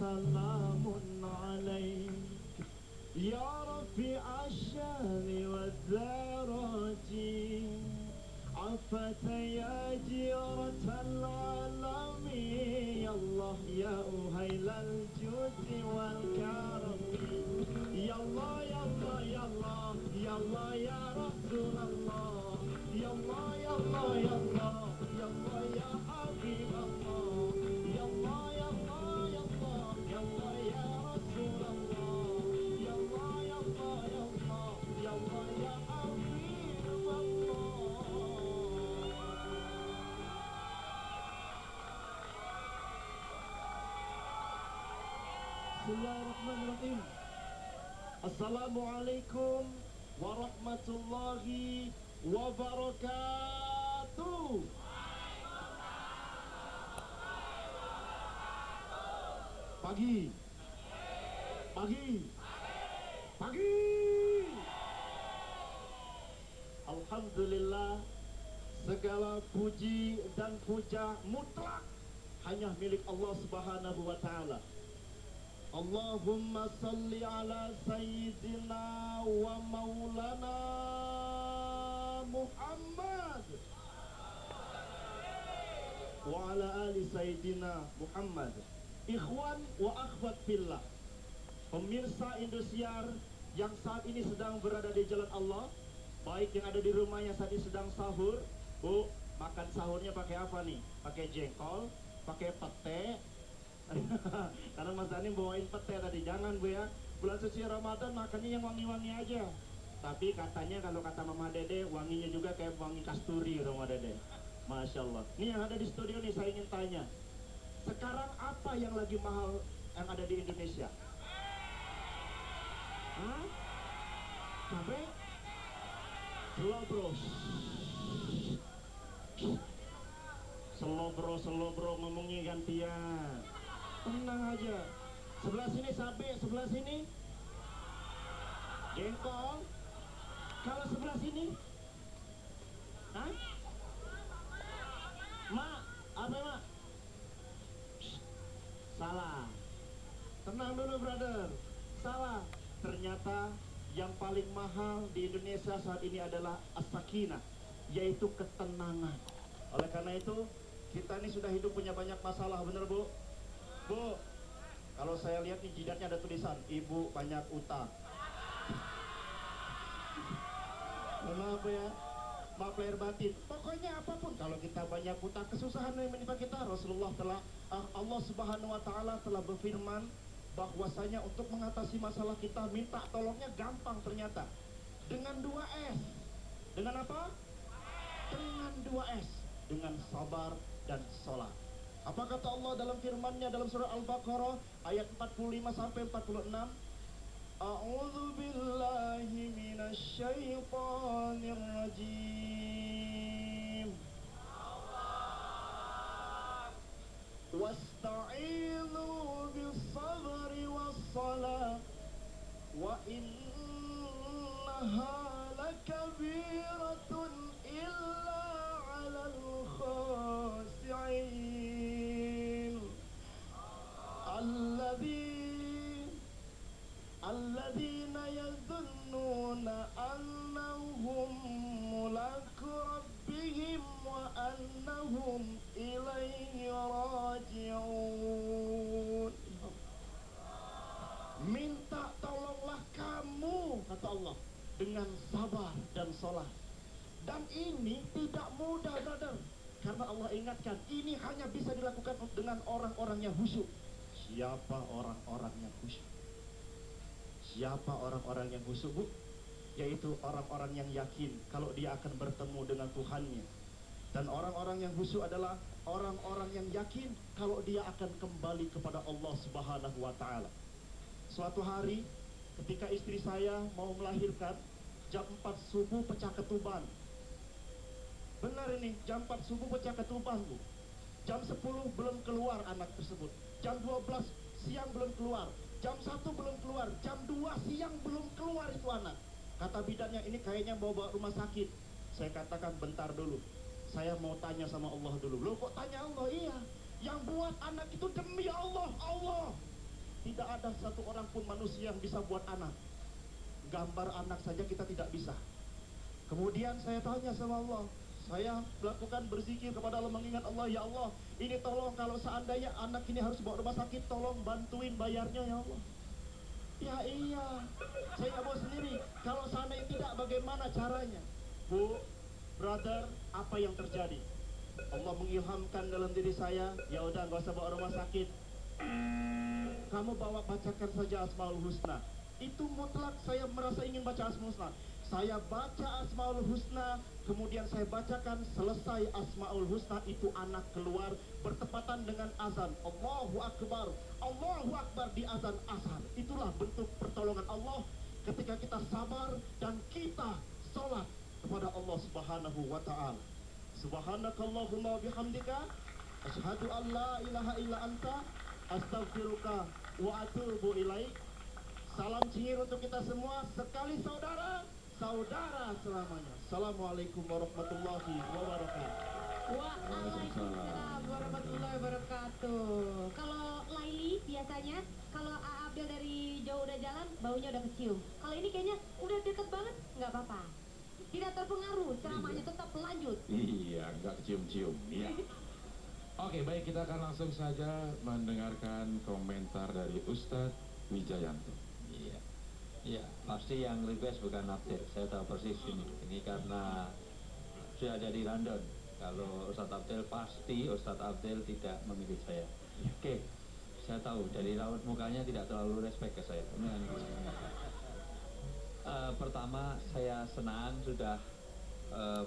سلام عليك يا رفيع الشان والذرات عفت يا جيرة العالم يا الله يا أهيل الجود والكرم يا الله يا الله يا الله يا الله يا رسول الله يا الله يا الله يا الله يا الله يا حبيب الله يا الله يا الله يا الله يا الله يا رسول الله يا الله يا الله يا الله يا الله يا حبيب الله. Bismillahirrahmanirrahim. Assalamualaikum warahmatullahi wabarakatuh. Pagi, pagi, pagi. Alhamdulillah, segala puji dan puja mutlak hanya milik Allah Subhanahu wa Ta'ala. Allahumma salli ala sayyidina wa maulana Muhammad wa ala ali sayyidina Muhammad. Ikhwan wa akhwat fillah, pemirsa Indosiar yang saat ini sedang berada di jalan Allah, baik yang ada di rumahnya saat ini sedang sahur. Bu, makan sahurnya pakai apa nih? Pakai jengkol, pakai pete. Karena Mas Dani bawain pete tadi. Jangan Bu ya, bulan suci Ramadan makannya yang wangi-wangi aja. Tapi katanya kalau kata Mama Dede, wanginya juga kayak wangi kasturi Mama Dede. Masya Allah. Ini yang ada di studio nih, saya ingin tanya, sekarang apa yang lagi mahal yang ada di Indonesia? Hah? Cabai? Slow bro ngomongnya gantian. Tenang aja. Sebelah sini cabai, sebelah sini jengkol. Kalau sebelah sini, hah? Mak, apa mak? Salah. Tenang dulu brother. Salah. Ternyata yang paling mahal di Indonesia saat ini adalah as-sakinah, yaitu ketenangan. Oleh karena itu, kita ini sudah hidup punya banyak masalah, bener Bu? Bu, kalau saya lihat nih jidatnya ada tulisan, Ibu banyak utang. Maaf ya, maaf lahir batin. Pokoknya apapun, kalau kita banyak utang, kesusahan yang menimpa kita, Allah Subhanahu wa Ta'ala telah berfirman bahwasanya untuk mengatasi masalah kita, minta tolongnya gampang ternyata. Dengan 2S. Dengan apa? Dengan 2S. Dengan sabar dan sholat. Apa kata Allah dalam firman-Nya dalam surah Al-Baqarah ayat 45 sampai 46? A'udzu billahi minasyaitonir rajim. Wasta'inu bis-sabri was-salah wa innaha lakabiratun illa 'alal khashi'in alladzina yadhunnuna annahum mulaqu rabbihim wa annahum ilaihi raji'un. Minta tolonglah kamu, kata Allah, dengan sabar dan sholat. Dan ini tidak mudah brother, karena Allah ingatkan ini hanya bisa dilakukan dengan orang-orang yang khusyuk. Siapa orang-orang yang khusyuk? Siapa orang-orang yang khusyuk Bu? Yaitu orang-orang yang yakin kalau dia akan bertemu dengan Tuhannya. Dan orang-orang yang khusyuk adalah orang-orang yang yakin kalau dia akan kembali kepada Allah Subhanahu wa Ta'ala. Suatu hari ketika istri saya mau melahirkan, jam 4 subuh pecah ketuban. Benar ini, jam 4 subuh pecah ketuban Bu. Jam 10 belum keluar anak tersebut. Jam 12 siang belum keluar. Jam 1 belum keluar. Jam 2 siang belum keluar itu anak. Kata bidannya, ini kayaknya bawa rumah sakit. Saya katakan bentar dulu, saya mau tanya sama Allah dulu. Loh kok tanya Allah? Iya, yang buat anak itu demi Allah. Allah tidak ada satu orang pun manusia yang bisa buat anak. Gambar anak saja kita tidak bisa. Kemudian saya tanya sama Allah, saya melakukan berzikir kepada Allah, mengingat Allah, ya Allah, ini tolong kalau seandainya anak ini harus bawa rumah sakit, tolong bantuin bayarnya ya Allah. Ya iya, saya nggak mau sendiri. Kalau seandainya tidak, bagaimana caranya? Bu, brother, apa yang terjadi? Allah mengilhamkan dalam diri saya, ya udah nggak usah bawa rumah sakit. Kamu bacakan saja Asmaul Husna. Itu mutlak saya merasa ingin baca Asmaul Husna. Saya baca Asmaul Husna, kemudian saya bacakan, selesai Asmaul Husna, itu anak keluar bertepatan dengan azan. Allahu Akbar, Allahu Akbar di azan asar. Itulah bentuk pertolongan Allah ketika kita sabar dan kita sholat kepada Allah Subhanahu wa ta'ala. Subhanakallahumma bihamdika asyhadu an la ilaha illa anta astaghfiruka wa atubu ilaik. Salam cingir untuk kita semua, sekali saudara, saudara selamanya. Assalamualaikum warahmatullahi wabarakatuh. Waalaikumsalam warahmatullahi wabarakatuh. Kalau Laili biasanya kalau Abdel dari jauh udah jalan baunya udah kecium. Kalau ini kayaknya udah deket banget, nggak apa-apa. Tidak terpengaruh, ceramahnya tetap lanjut. Iya, nggak cium-cium. Iya. Oke, baik, kita akan langsung saja mendengarkan komentar dari Ustadz Wijayanto. Iya, iya, pasti yang request bukan Abdel. Saya tahu persis ini. Ini karena sudah ada di London. Kalau Ustadz Abdel pasti Ustadz Abdel tidak memilih saya. Oke, saya tahu dari raut mukanya tidak terlalu respect ke saya. Pertama, saya senang sudah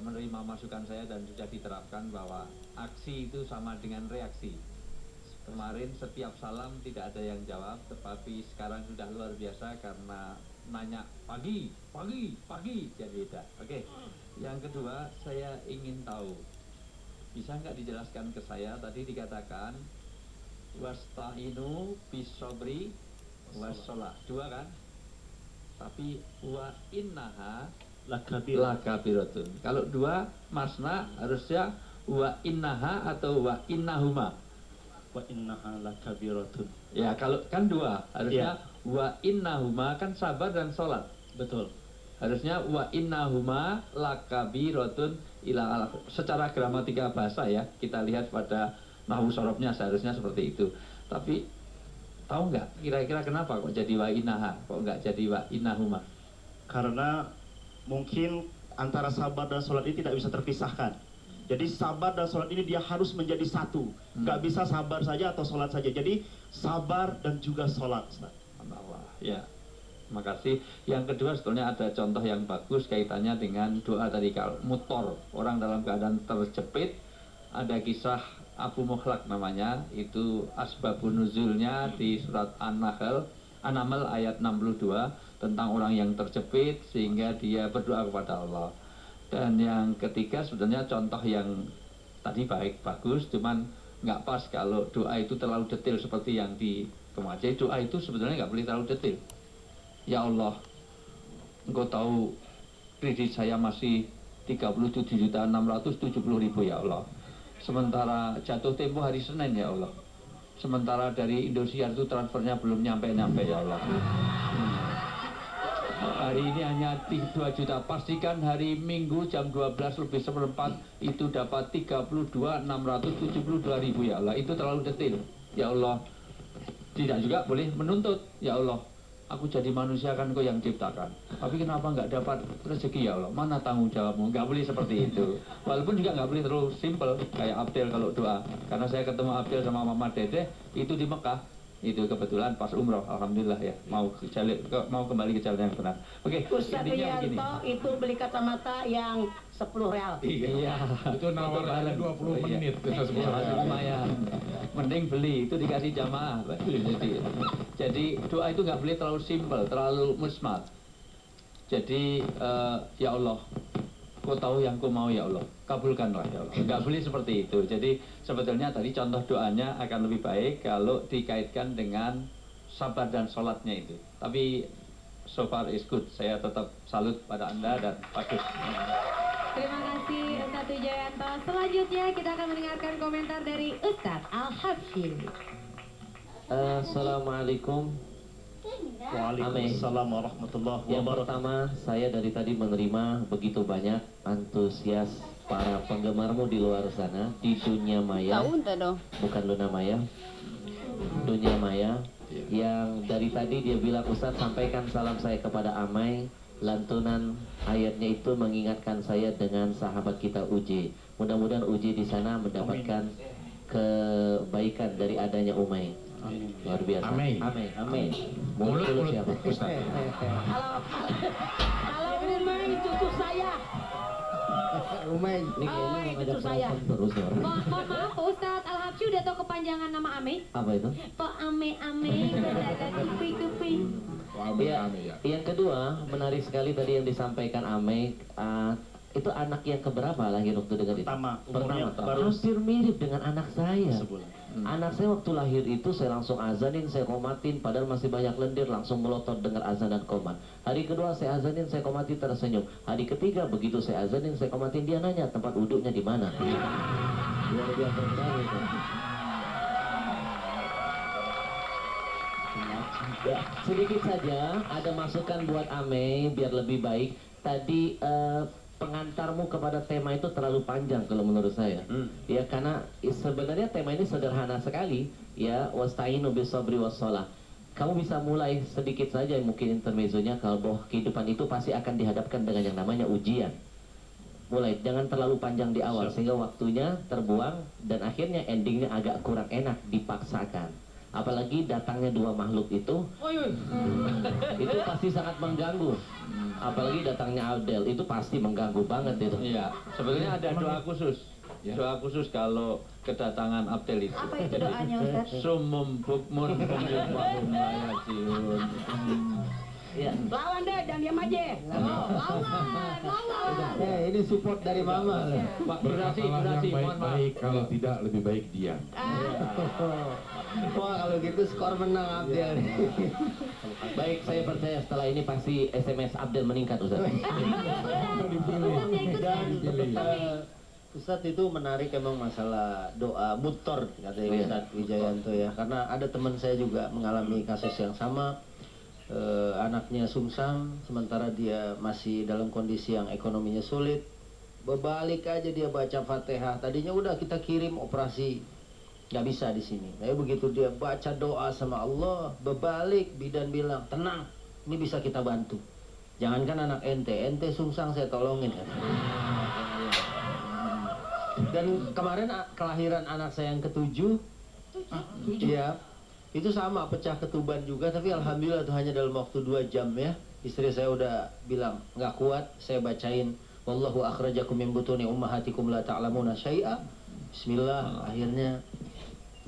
menerima masukan saya dan sudah diterapkan bahwa aksi itu sama dengan reaksi. Kemarin setiap salam tidak ada yang jawab, tetapi sekarang sudah luar biasa karena nanya pagi, jadi beda. Oke. Yang kedua, saya ingin tahu, bisa nggak dijelaskan ke saya, tadi dikatakan wasta'inu bisobri wassalah, dua kan? Tapi wa innaha lakabiratun. Kalau dua masna harusnya wa innaha atau wa innahuma. Wa innaha lakabiratun. Ya, kalau kan dua harusnya wa innahuma kan sabar dan sholat. Betul. Harusnya wa innahuma lakabiratun ila. Secara gramatika bahasa ya, kita lihat pada nahwu sorofnya seharusnya seperti itu. Tapi tahu nggak kira-kira kenapa kok jadi wa innaha, kok nggak jadi wa innahuma? Karena mungkin antara sabar dan sholat ini tidak bisa terpisahkan. Jadi sabar dan sholat ini dia harus menjadi satu. Nggak bisa sabar saja atau sholat saja. Jadi sabar dan juga sholat. Allah, ya. Terima kasih. Yang kedua sebetulnya ada contoh yang bagus kaitannya dengan doa tadi, kalau mutor, orang dalam keadaan terjepit. Ada kisah Abu Mukhlaq namanya, itu asbabun nuzulnya di surat An-Naml ayat 62 tentang orang yang terjepit sehingga dia berdoa kepada Allah. Dan yang ketiga sebetulnya contoh yang tadi baik, bagus, cuman nggak pas kalau doa itu terlalu detail seperti yang di kemarin. Jadi doa itu sebetulnya nggak boleh terlalu detail. Ya Allah, Engkau tahu kredit saya masih 37.670.000 ya Allah. Sementara jatuh tempo hari Senin ya Allah. Sementara dari Indosiar itu transfernya belum nyampe-nyampe ya Allah. Hari ini hanya 2 juta. Pastikan hari Minggu jam 12:04 itu dapat 32.672.000 ya Allah. Itu terlalu detail ya Allah. Tidak juga boleh menuntut ya Allah. Aku jadi manusia kan Kau yang ciptakan. Tapi kenapa nggak dapat rezeki ya Allah? Mana tanggung jawabmu? Nggak boleh seperti itu. Walaupun juga nggak boleh terlalu simple kayak Abdel kalau doa. Karena saya ketemu Abdel sama Mama Dede itu di Mekah. Itu kebetulan pas umroh, alhamdulillah ya. Mau kembali ke jalan yang benar. Oke. Ustadz Wijayanto itu beli kacamata yang 10 real. Iya. Itu nawarannya 20 menit. Lumayan. Mending beli, itu dikasih jamaah. Jadi doa itu nggak boleh terlalu simpel, terlalu musmat. Jadi ya Allah, Kau tahu yang Kau mau ya Allah, kabulkanlah ya Allah. Nggak boleh seperti itu. Jadi sebetulnya tadi contoh doanya akan lebih baik kalau dikaitkan dengan sabar dan sholatnya itu. Tapi so far is good. Saya tetap salut pada Anda dan bagus. Terima kasih Ustadz Wijayanto. Selanjutnya kita akan mendengarkan komentar dari Ustadz Al-Habsyi. Assalamualaikum. Waalaikumsalam warahmatullahi Yang wabarakatuh. pertama, saya dari tadi menerima begitu banyak antusias para penggemarmu di luar sana, di dunia maya, bukan Luna Maya, dunia maya, yang dari tadi dia bilang, Ustadz sampaikan salam saya kepada Amai. Lantunan ayatnya itu mengingatkan saya dengan sahabat kita Uji. Mudah-mudahan Uji di sana mendapatkan kebaikan dari adanya Umay. Luar biasa. Amai. Amin. Mulut siapa? Ustaz. Kalau Umay cucu saya. Umay. Ini kayaknya mau ngajak cucu saya. telepon terus orang. Mohon maaf Pak Ustadz, Al-Habsyi udah tahu kepanjangan nama Ame? Apa itu? Pak Ame berada kupi-kupi. Ya. Yang kedua, menarik sekali tadi yang disampaikan Amei. Itu anak yang keberapa lahir waktu dengar itu? Umurnya baru Hampir mirip dengan anak saya. sebulan. Anak saya waktu lahir itu saya langsung azanin, saya komatin, padahal masih banyak lendir, langsung melotot dengar azan dan komat. Hari kedua saya azanin, saya komatin, tersenyum. Hari ketiga begitu saya azanin, saya komatin, dia nanya tempat duduknya di mana. Luar biasa sekali itu. Ya, sedikit saja ada masukan buat Ame biar lebih baik. Tadi pengantarmu kepada tema itu terlalu panjang kalau menurut saya. Ya karena sebenarnya tema ini sederhana sekali, ya wasta'inu bis-sabri was-shalah. Kamu bisa mulai sedikit saja mungkin intermezzonya kalau bahwa kehidupan itu pasti akan dihadapkan dengan yang namanya ujian. Mulai, jangan terlalu panjang di awal sehingga waktunya terbuang dan akhirnya endingnya agak kurang enak, dipaksakan. Apalagi datangnya dua makhluk itu pasti sangat mengganggu. Apalagi datangnya Abdel itu pasti mengganggu banget itu. Iya, sebenarnya ada doa khusus. Doa khusus kalau kedatangan Abdel itu. Apa itu doanya Ustadz? Sumum bukmun bumyum mayasiun. Ya. Lawan deh, jangan diam aja. Lawan. Ini support dari Mama. Pak, Berkatalah durasi, yang mohon maaf. baik-baik, kalau tidak lebih baik diam. Wah kalau gitu skor menang Abdel. Baik, saya percaya setelah ini pasti SMS Abdel meningkat Ustaz. Dan Ustadz itu menarik emang masalah doa mutor katanya Ustadz Wijayanto ya, karena ada teman saya juga mengalami kasus yang sama. Anaknya sungsang sementara dia masih dalam kondisi yang ekonominya sulit, berbalik aja dia baca Fatihah. Tadinya udah kita kirim operasi, nggak bisa di sini. Tapi begitu dia baca doa sama Allah, berbalik bidan bilang tenang, ini bisa kita bantu. Jangankan anak ente sungsang saya tolongin. Dan kemarin kelahiran anak saya yang ketujuh, iya. Itu sama, pecah ketuban juga, tapi alhamdulillah itu hanya dalam waktu 2 jam ya. Istri saya udah bilang, nggak kuat, saya bacain Wallahu akhrajakum min butuni ummahatikum la ta'lamuna syai'a. Bismillah, akhirnya